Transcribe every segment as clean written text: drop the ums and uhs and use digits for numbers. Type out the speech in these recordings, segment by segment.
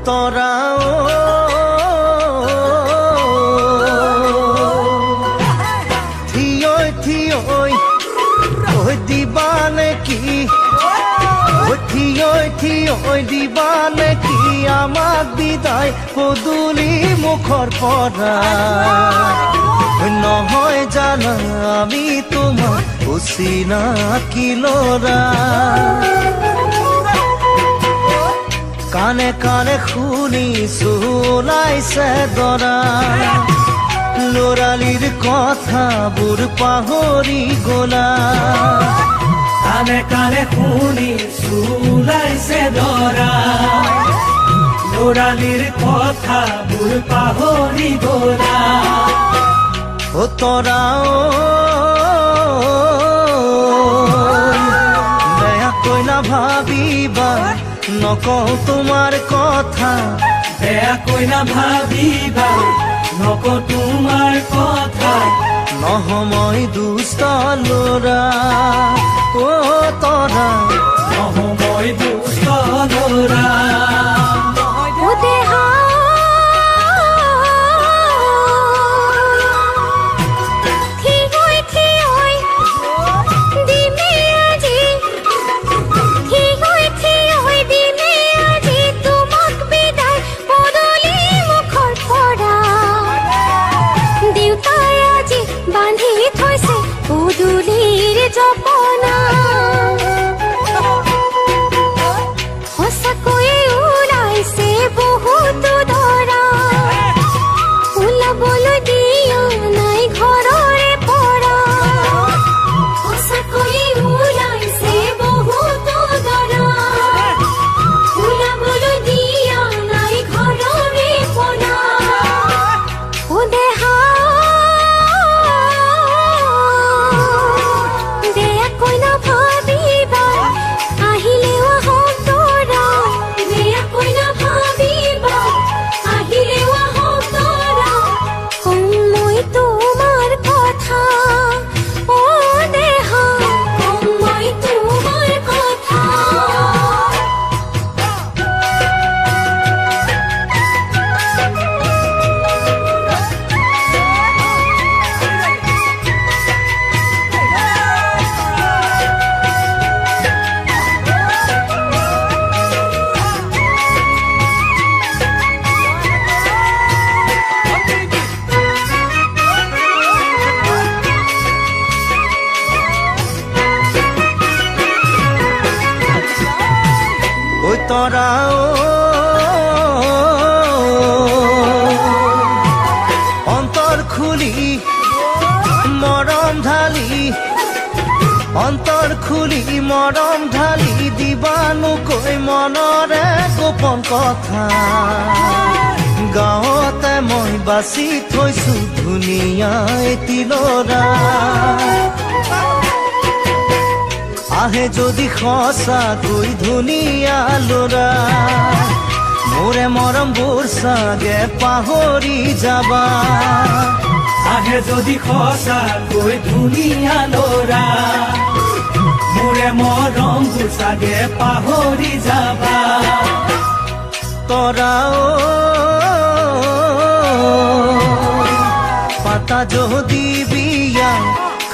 তৰা থিয়ৈ থিয়ৈ কৈ দিবা নেকি থিয়ৈ থিয়ৈ দিবা নেকি আমাক বিদায় পদূলি মুখৰ পৰা নহয় জানা আমি তোমাক অচিনাকি ল'ৰা কানে কানে শুনিছো ওলাইছে দৰা ল'ৰালিৰ কথাবোৰ পাহৰি গলা কানে কানে শুনিছো ওলাইছে দৰা ল'ৰালিৰ কথাবোৰ পাহৰি গলা তৰা বেয়াকৈ নাভাবিবা নকওঁ তোমাৰ কথা বেয়াকৈ নাভাবিবা নকওঁ তোমাৰ কথা নহমই দুষ্ট ল'ৰা তৰা নহমই দুষ্ট ল'ৰা তৰা অন্তৰ খুলি মৰম ঢালি অন্তৰ খুলি মৰম ঢালি দিবানুকৈ মনৰে গোপন কথা গাঁৱতে মই বাছি থৈছো ধুনীয়া এটি ল'ৰা আহে যদি সঁচাকৈ ধুনীয়া ল'ৰা মোৰে মৰমবোৰ চাগে পাহৰি যাবা আহে যদি সঁচাকৈ ধুনীয়া ল'ৰা মোৰে মৰমবোৰ চাগে পাহৰি যাবা তৰা পাতা যদি বিয়া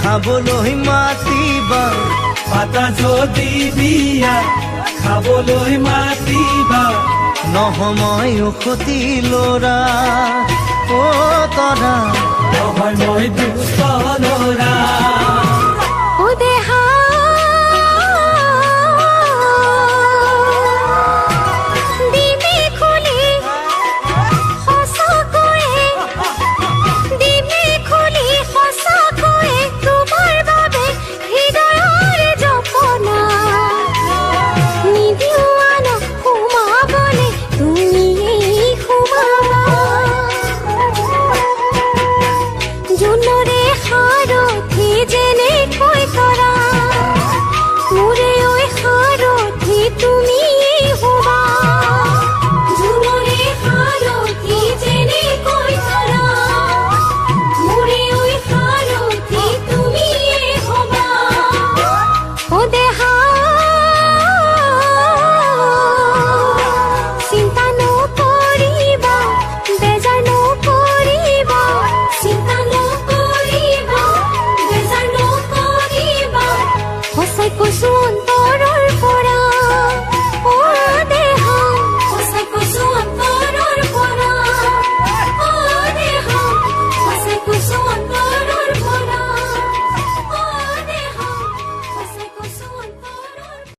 খাবলৈ মাতিবা পাতা যদি বিয়া খাবলৈ মাতিবা নহমই উখতি ল'ৰা তৰা নহয় মই দুষ্ট ল'ৰা